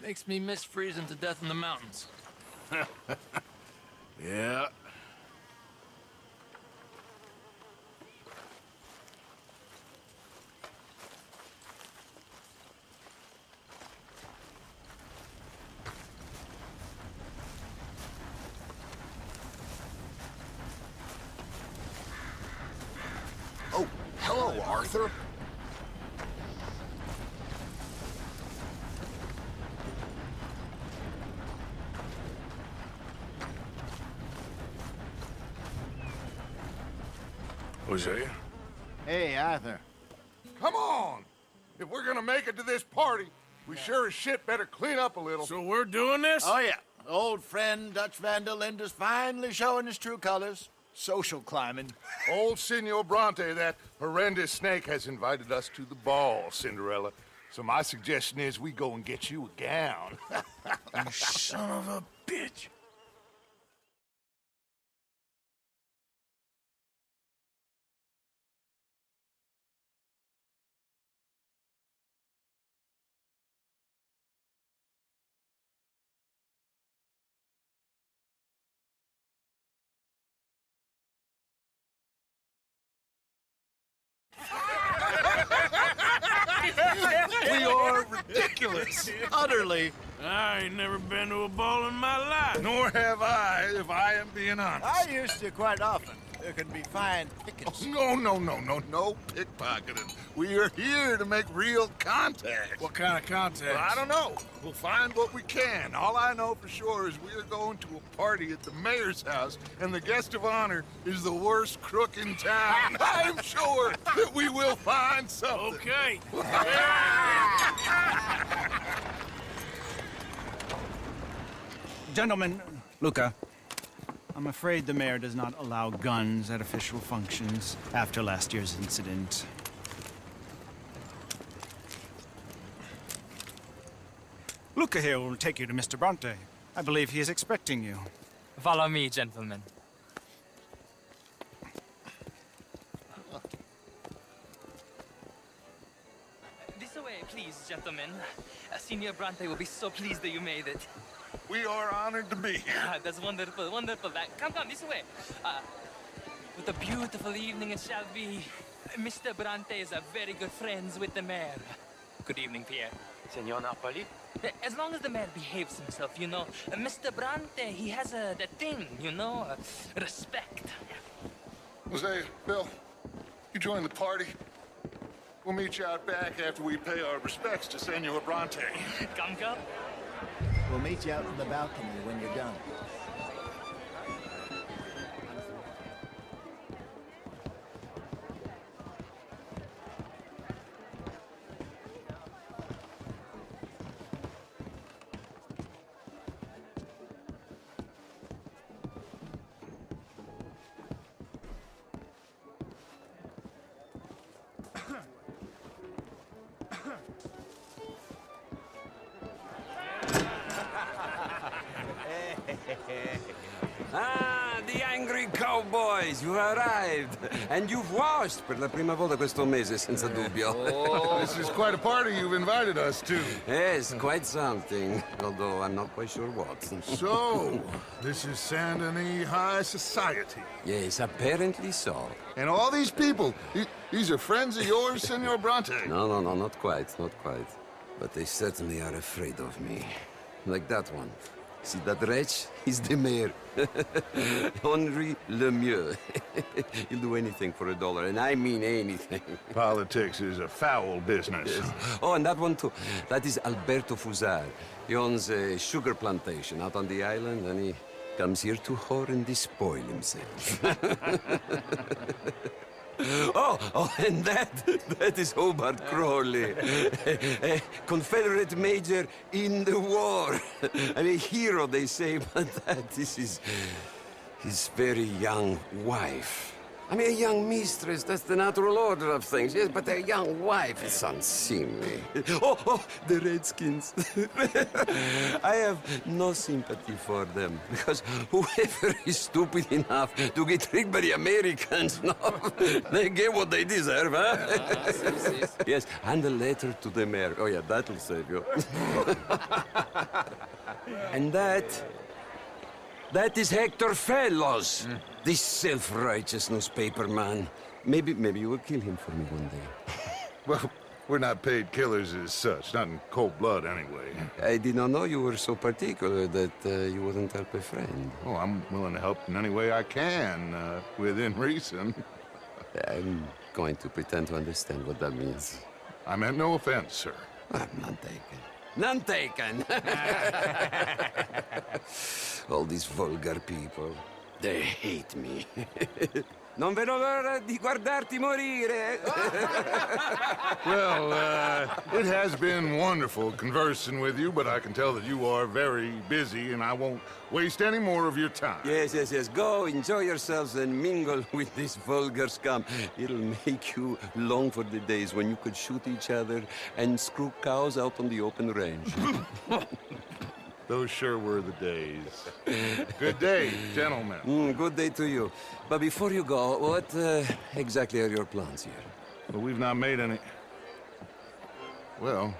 Makes me miss freezing to death in the mountains. Yeah. Oh, hello, Arthur. Jose? Hey, Arthur. Come on! If we're gonna make it to this party, we sure as shit better clean up a little. So we're doing this? Oh, yeah. Old friend Dutch Van der Linde's finally showing his true colors. Social climbing. Old Senor Bronte, that horrendous snake, has invited us to the ball, Cinderella. So my suggestion is we go and get you a gown. You son of a bitch. We are ridiculous. Utterly. I ain't never been to a ball in my life. Nor have I, if I am being honest. I used to quite often. There can be fine pickets. No pickpocketing. We are here to make real contact. What kind of contact? Well, I don't know. We'll find what we can. All I know for sure is we are going to a party at the mayor's house, and the guest of honor is the worst crook in town. I'm sure that we will find something. Okay. Gentlemen, Luca, I'm afraid the mayor does not allow guns at official functions after last year's incident. Luca here will take you to Mr. Bronte. I believe he is expecting you. Follow me, gentlemen. This way, please, gentlemen. Senior Bronte will be so pleased that you made it. We are honored to be here. That's wonderful, wonderful. Come, this way. What a beautiful evening it shall be. Mr. Bronte is very good friends with the mayor. Good evening, Pierre. Senor Napoli? As long as the mayor behaves himself, you know. Mr. Bronte, he has that thing, you know, respect. Jose, Bill, you join the party. We'll meet you out back after we pay our respects to Senor Bronte. Come. We'll meet you out in the balcony when you're done. Ah, the angry cowboys, you arrived. And you've washed per la prima volta questo mese, senza dubbio. This is quite a party you've invited us to. Yes, quite something. Although I'm not quite sure what. So, this is Saint Denis High Society. Yes, apparently so. And all these people, these are friends of yours, Senor Bronte? No, not quite. But they certainly are afraid of me. Like that one. See that wretch? He's the mayor. Henri Lemieux. He'll do anything for $1, and I mean anything. Politics is a foul business. Yes. Oh, and that one too. That is Alberto Fusar. He owns a sugar plantation out on the island, and he comes here to whore and despoil himself. Oh, and that is Hobart Crawley, a Confederate major in the war, and a hero, they say, but that is his very young wife. I mean, a young mistress, that's the natural order of things, yes, but a young wife is unseemly. Oh, the Redskins. I have no sympathy for them, because whoever is stupid enough to get tricked by the Americans, no, they get what they deserve, huh? Yes, and a letter to the mayor. Oh, yeah, that'll save you. And that is Hector Fellows, this self-righteous newspaper man. Maybe you will kill him for me one day. Well, we're not paid killers as such, not in cold blood anyway. I did not know you were so particular that you wouldn't help a friend. Oh, I'm willing to help in any way I can, within reason. I'm going to pretend to understand what that means. I meant no offense, sir. I'm none taken. None taken! All these vulgar people, they hate me. Non vedo l'ora di guardarti morire. Well, it has been wonderful conversing with you, but I can tell that you are very busy, and I won't waste any more of your time. Yes. Go, enjoy yourselves, and mingle with this vulgar scum. It'll make you long for the days when you could shoot each other and screw cows out on the open range. Those sure were the days. Good day, gentlemen. Good day to you. But before you go, what exactly are your plans here? Well, we've not made any... Well,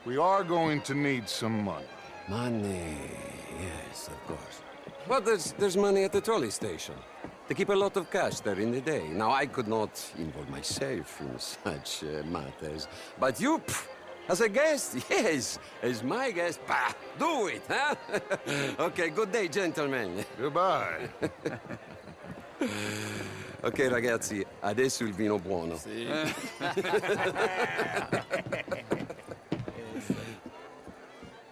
we are going to need some money. Money, yes, of course. But there's money at the trolley station. They keep a lot of cash there in the day. Now, I could not involve myself in such matters. But you, as a guest, yes, as my guest, bah, do it, huh? Okay, good day, gentlemen. Goodbye. Ok, ragazzi, adesso il vino buono.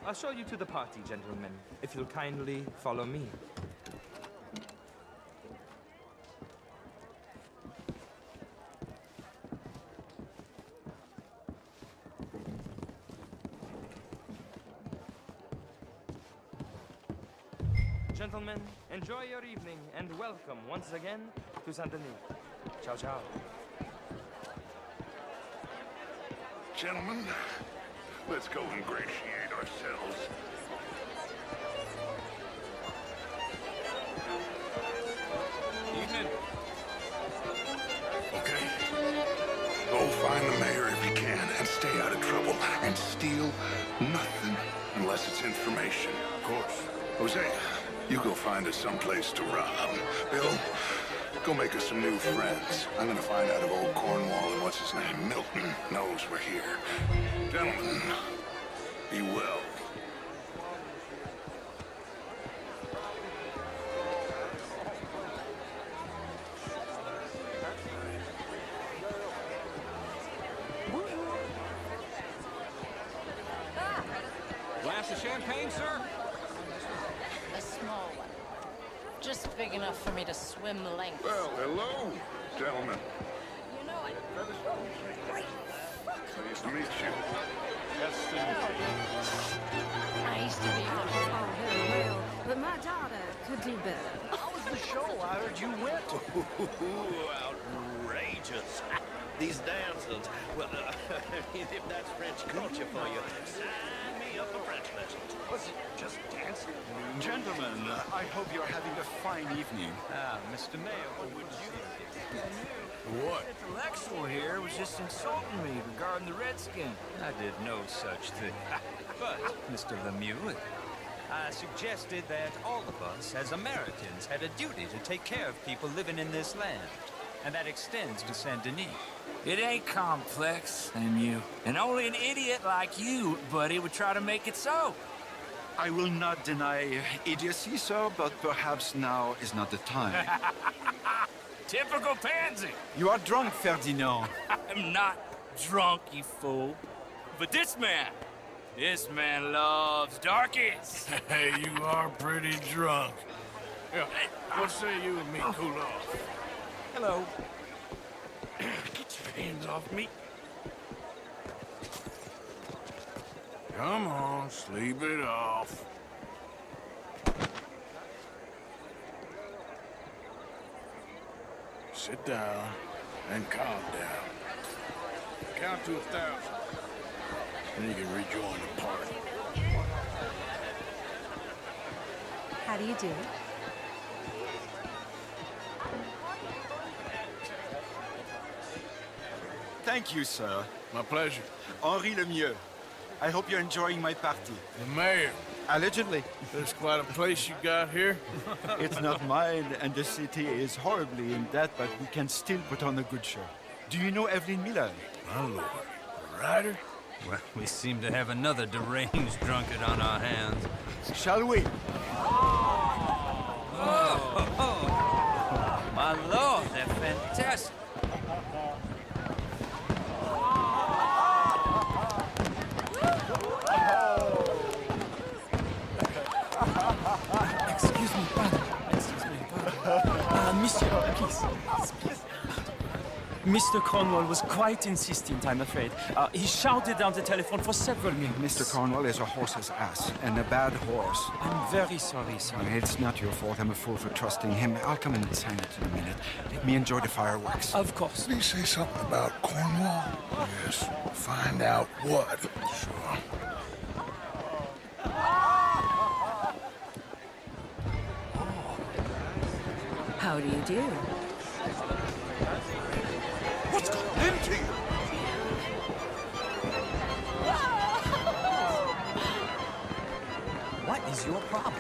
I'll show you to the party, gentlemen, if you'll kindly follow me. Gentlemen, enjoy your evening and welcome once again to Saint Denis. Ciao, ciao. Gentlemen, let's go ingratiate ourselves. Evening. Okay. Go find the mayor if you can and stay out of trouble and steal nothing unless it's information. Of course. Jose, you go find us someplace to rob. Bill, go make us some new friends. I'm gonna find out if old Cornwall and what's his name, Milton, knows we're here. Gentlemen, be well. Glass of champagne, sir? A small one. Just big enough for me to swim lengths. Well, hello, gentlemen. You know it. Nice to meet you. I used to be one. Oh, well, but my daughter could do better. How was the show? I heard you went. Outrageous. These dancers. Well, if that's French culture for you, sign me up for French lessons. Was it just dancing? Gentlemen, I hope you're having a fine evening. Mr. Mayor, what would you... What? Intellectual here was just insulting me regarding the Redskins. I did no such thing. But, Mr. Lemieux, I suggested that all of us, as Americans, had a duty to take care of people living in this land. And that extends to Saint Denis. It ain't complex, Lemieux. And only an idiot like you, buddy, would try to make it so. I will not deny idiocy, sir, but perhaps now is not the time. Typical pansy. You are drunk, Ferdinand. I'm not drunk, you fool. But this man loves darkies. Hey, you are pretty drunk. Yeah, what say you and me cool off? Hello. Get your hands off me. Come on, sleep it off. sit down and calm down. Count to 1,000. Then you can rejoin the party. How do you do? Thank you, sir. My pleasure. Henri Lemieux. I hope you're enjoying my party. The mayor. Allegedly. There's quite a place you got here. It's not mine, and the city is horribly in debt, but we can still put on a good show. Do you know Evelyn Miller? My lord. A rider? Well, we seem to have another deranged drunkard on our hands. Shall we? Oh, my lord, they're fantastic. Excuse me, pardon. Excuse me, pardon. Monsieur, please. Mr. Cornwall was quite insistent, I'm afraid. He shouted down the telephone for several minutes. Mr. Cornwall is a horse's ass, and a bad horse. I'm very sorry, sir. It's not your fault. I'm a fool for trusting him. I'll come and sign it in a minute. Let me enjoy the fireworks. Of course. Did he say something about Cornwall? Yes. Find out what. Sure. How do you do? What's got into you? What is your problem?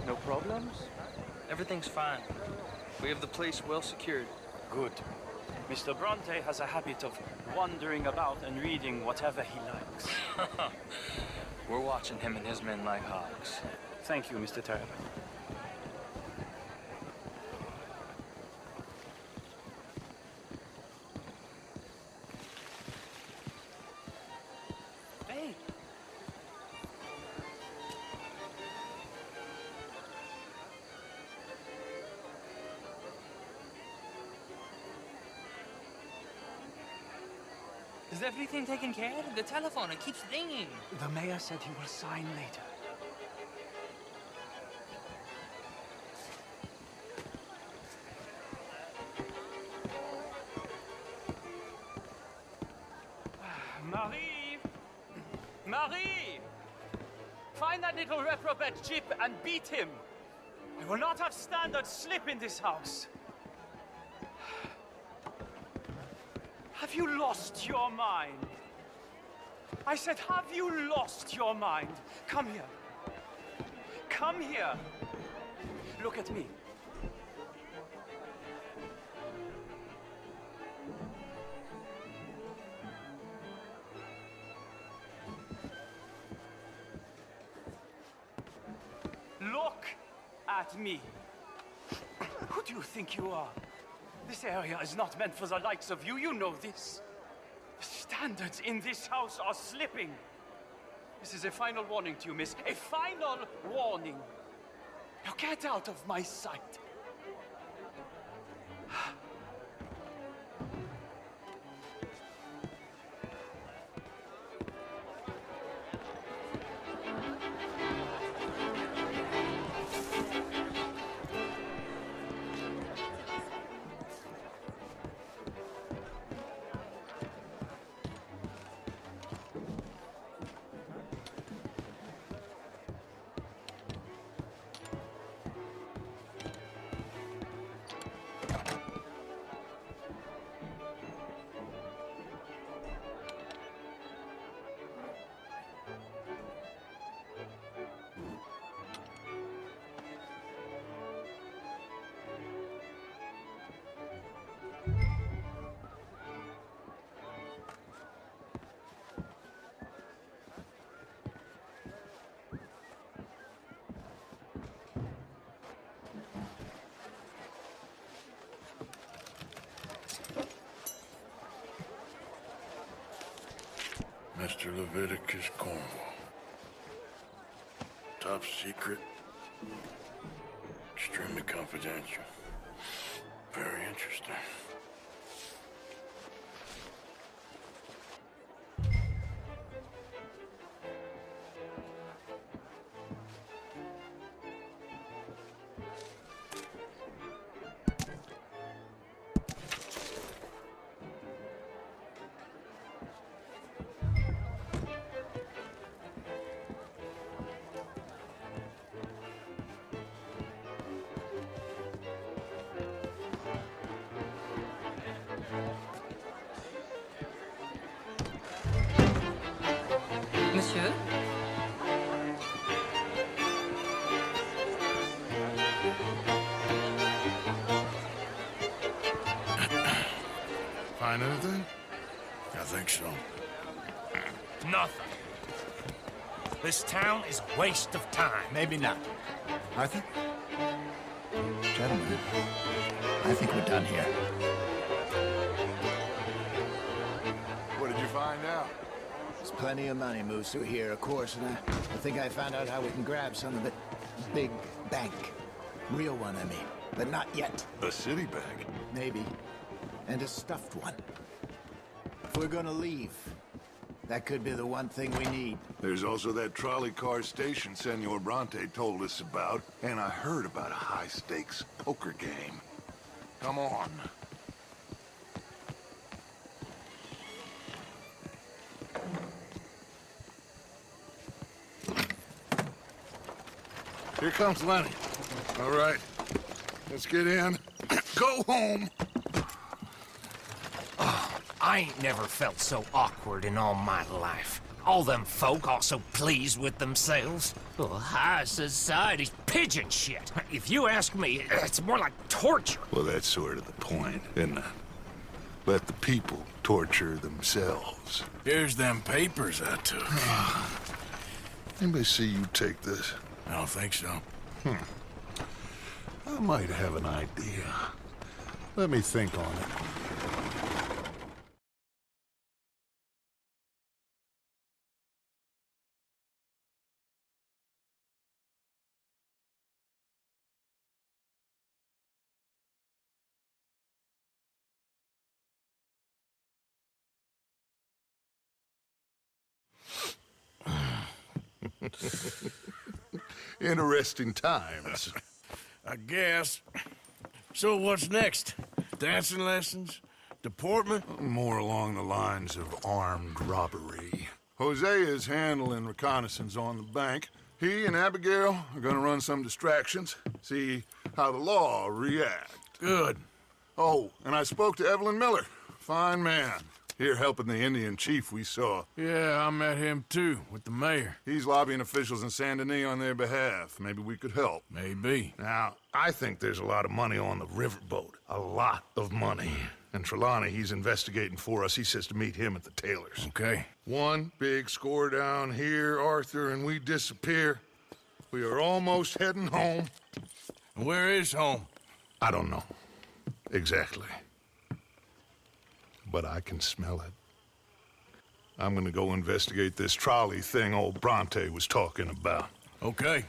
No problems? Everything's fine. We have the place well secured. Good. Mr. Bronte has a habit of wandering about and reading whatever he likes. We're watching him and his men like hawks. Thank you, Mr. Terrapin. Hey! Is everything taken care of? The telephone, it keeps ringing. The mayor said he will sign later. Marie! Marie! Find that little reprobate Jip and beat him. I will not have standard slip in this house. Have you lost your mind? I said, have you lost your mind? Come here. Come here. Look at me. Look at me. Who do you think you are? This area is not meant for the likes of you. You know this. The standards in this house are slipping. This is a final warning to you, miss. A final warning. Now get out of my sight. Mr. Leviticus Cornwall. Top secret. Extremely confidential. Very interesting. Monsieur? Find anything? I think so. Nothing. This town is a waste of time. Maybe not. Arthur? Gentlemen, I think we're done here. What did you find out? There's plenty of money moves through here, of course, and I think I found out how we can grab some of it. Big bank. Real one, I mean. But not yet. A city bank? Maybe. And a stuffed one. If we're gonna leave, that could be the one thing we need. There's also that trolley car station Senor Bronte told us about, and I heard about a high-stakes poker game. Come on. Here comes Lenny. All right, let's get in. Go home. I ain't never felt so awkward in all my life. All them folk all so pleased with themselves. Oh, high society's pigeon shit. If you ask me, it's more like torture. Well, that's sort of the point, isn't it? Let the people torture themselves. Here's them papers I took. Anybody see you take this? I don't think so. I might have an idea. Let me think on it. Interesting times. I guess. So what's next? Dancing lessons? Deportment? More along the lines of armed robbery. Hosea is handling reconnaissance on the bank. He and Abigail are gonna run some distractions, see how the law react. Good. Oh, and I spoke to Evelyn Miller. Fine man. Here helping the Indian chief we saw. Yeah, I met him too, with the mayor. He's lobbying officials in Saint Denis on their behalf. Maybe we could help. Maybe. Now, I think there's a lot of money on the riverboat. A lot of money. And Trelawney, he's investigating for us. He says to meet him at the Taylor's. Okay. One big score down here, Arthur, and we disappear. We are almost heading home. Where is home? I don't know. Exactly. But I can smell it. I'm gonna go investigate this trolley thing old Bronte was talking about. Okay.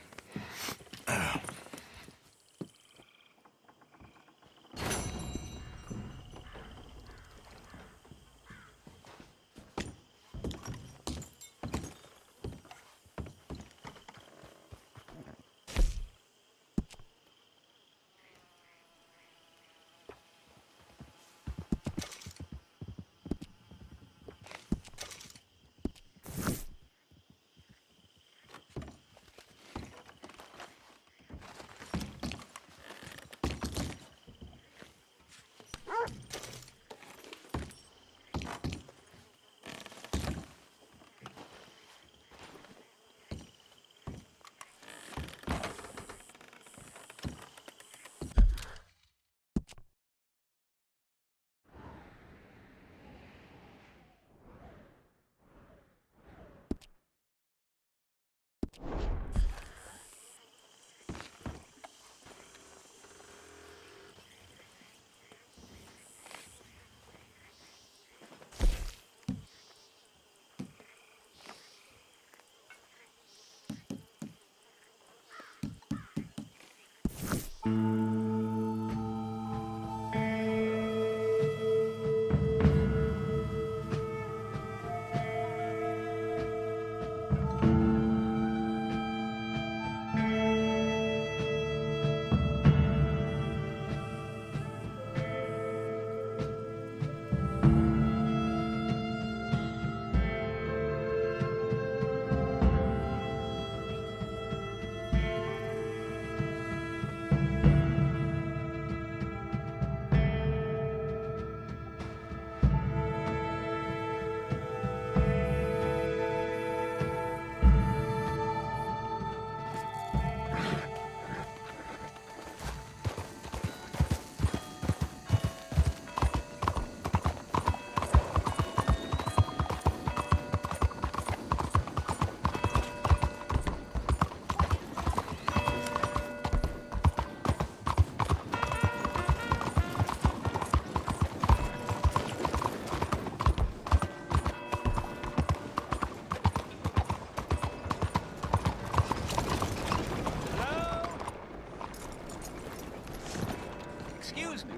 Excuse me.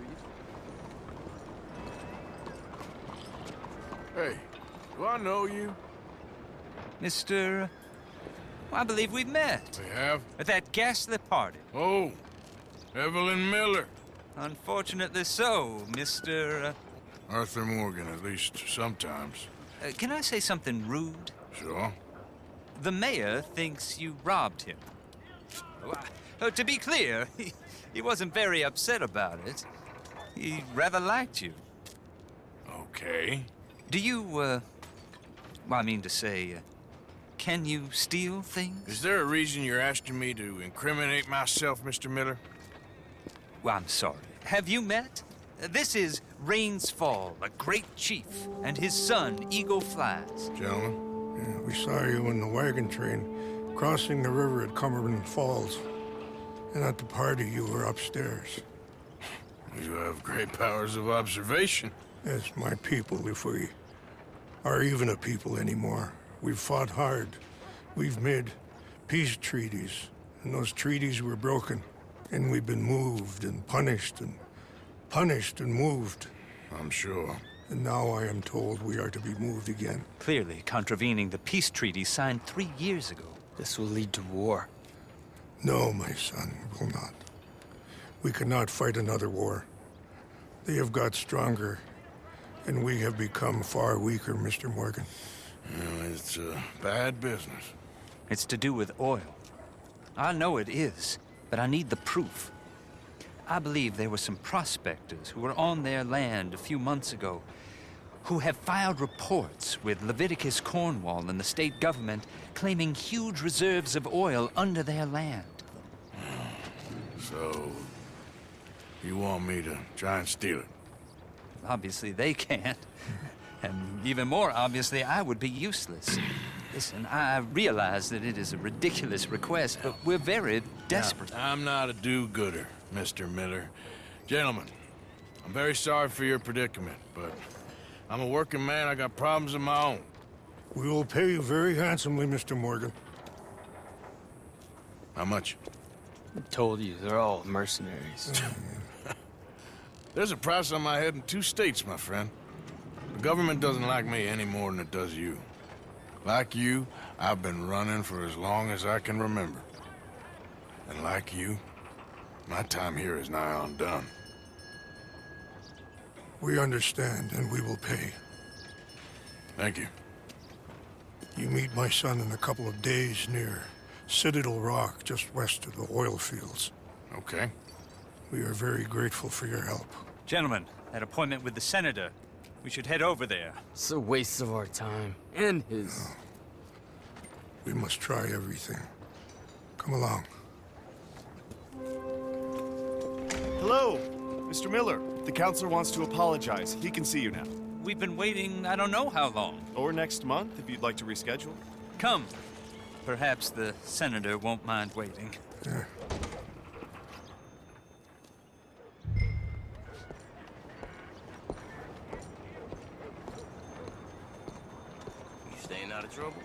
Hey, do I know you? Mr. I believe we've met. We have? At that ghastly party. Oh, Evelyn Miller. Unfortunately so, Mr. Arthur Morgan, at least sometimes. Can I say something rude? Sure. The mayor thinks you robbed him. To be clear, he wasn't very upset about it. He rather liked you. Okay. Do you, well, I mean to say, can you steal things? Is there a reason you're asking me to incriminate myself, Mr. Miller? Well, I'm sorry. Have you met? This is Rains Fall, a great chief, and his son, Eagle Flies. Gentlemen? Yeah, we saw you in the wagon train crossing the river at Cumberland Falls. And at the party, you were upstairs. You have great powers of observation. Yes, my people, if we are even a people anymore. We've fought hard. We've made peace treaties, and those treaties were broken. And we've been moved and punished and moved. I'm sure. And now I am told we are to be moved again. Clearly contravening the peace treaty signed 3 years ago. This will lead to war. No, my son, it will not. We cannot fight another war. They have got stronger, and we have become far weaker, Mr. Morgan. Well, it's a bad business. It's to do with oil. I know it is, but I need the proof. I believe there were some prospectors who were on their land a few months ago who have filed reports with Leviticus Cornwall and the state government claiming huge reserves of oil under their land. So, you want me to try and steal it? Obviously they can't. And even more obviously, I would be useless. Listen, I realize that it is a ridiculous request, but we're very desperate. Now, I'm not a do-gooder, Mr. Miller. Gentlemen, I'm very sorry for your predicament, but I'm a working man. I got problems of my own. We will pay you very handsomely, Mr. Morgan. How much? I told you, they're all mercenaries. There's a price on my head in 2 states, my friend. The government doesn't like me any more than it does you. Like you, I've been running for as long as I can remember. And like you, my time here is nigh undone. We understand, and we will pay. Thank you. You meet my son in a couple of days near Citadel Rock, just west of the oil fields. Okay. We are very grateful for your help. Gentlemen, that appointment with the senator. We should head over there. It's a waste of our time. And his. No. We must try everything. Come along. Hello, Mr. Miller. The counselor wants to apologize. He can see you now. We've been waiting I don't know how long. Or next month, if you'd like to reschedule. Come. Perhaps the senator won't mind waiting. Yeah. Staying out of trouble?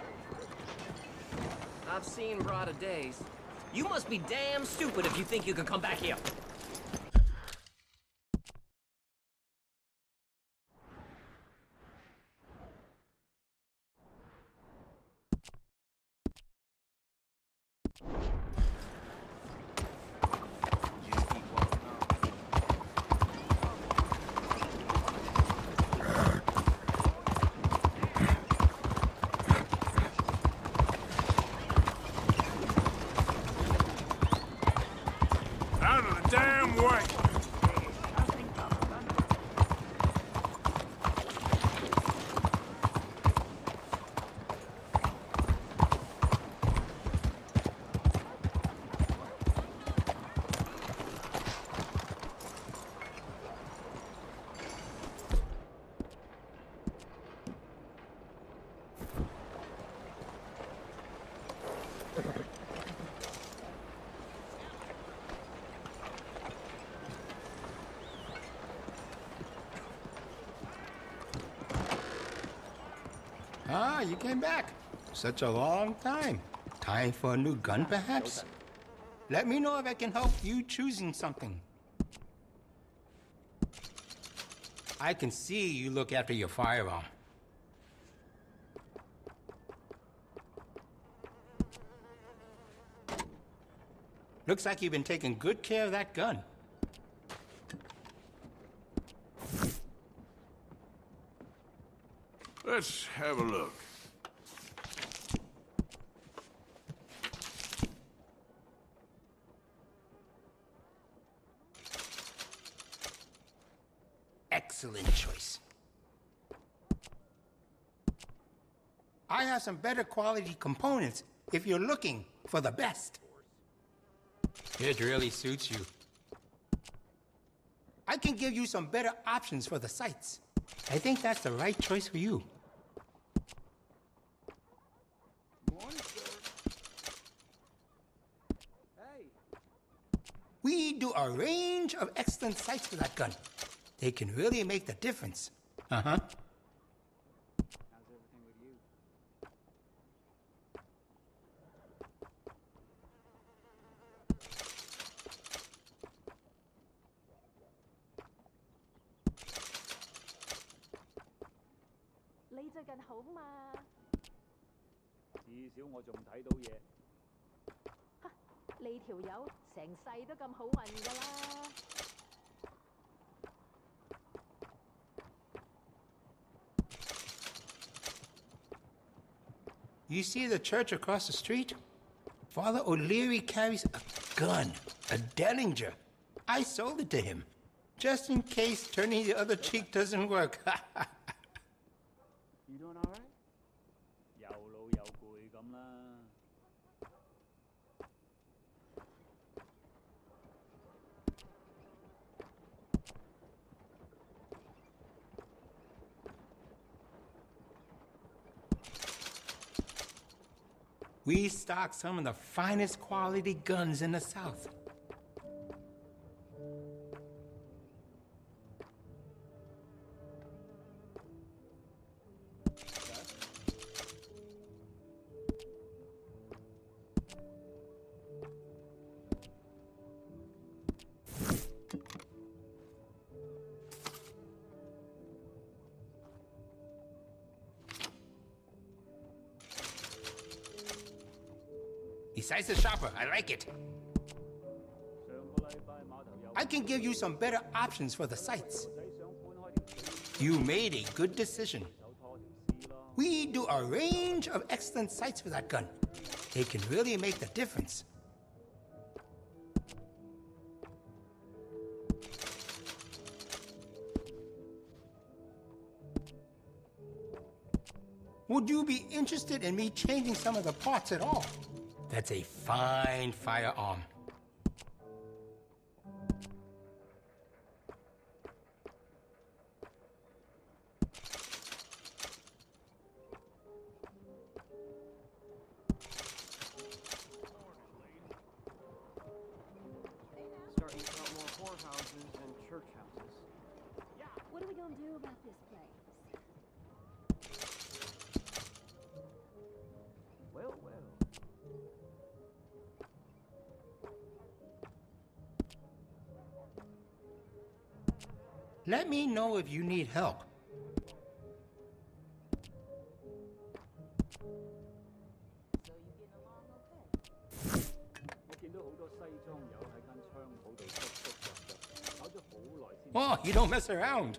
I've seen brighter days. You must be damn stupid if you think you can come back here. Out of the damn way! Ah, you came back. Such a long time. Time for a new gun, perhaps? Let me know if I can help you choosing something. I can see you look after your firearm. Looks like you've been taking good care of that gun. Let's have a look. Excellent choice. I have some better quality components if you're looking for the best. It really suits you. I can give you some better options for the sights. I think that's the right choice for you. We do a range of excellent sights for that gun. They can really make the difference. Uh-huh. How's everything with you? You see the church across the street? Father O'Leary carries a gun, a Derringer. I sold it to him, just in case turning the other cheek doesn't work. You doing all right? 有老有攰咁啦。We stock some of the finest quality guns in the South. Decisive shopper, I like it. I can give you some better options for the sights. You made a good decision. We do a range of excellent sights for that gun. They can really make the difference. Would you be interested in me changing some of the parts at all? That's a fine firearm. Starting to count more whorehouses and church houses. What are we gonna do about this place? Well, well. Let me know if you need help. Oh, you don't mess around.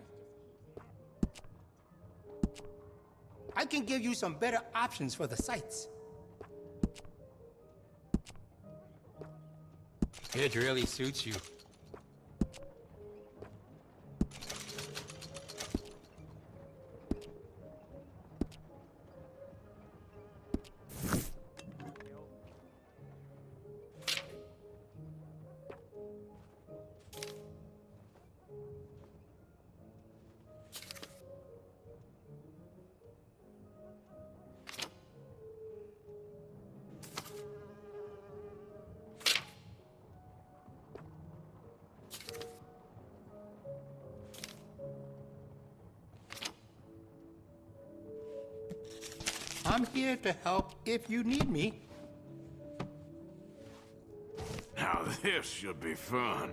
I can give you some better options for the sights. It really suits you. I'm here to help if you need me. Now this should be fun.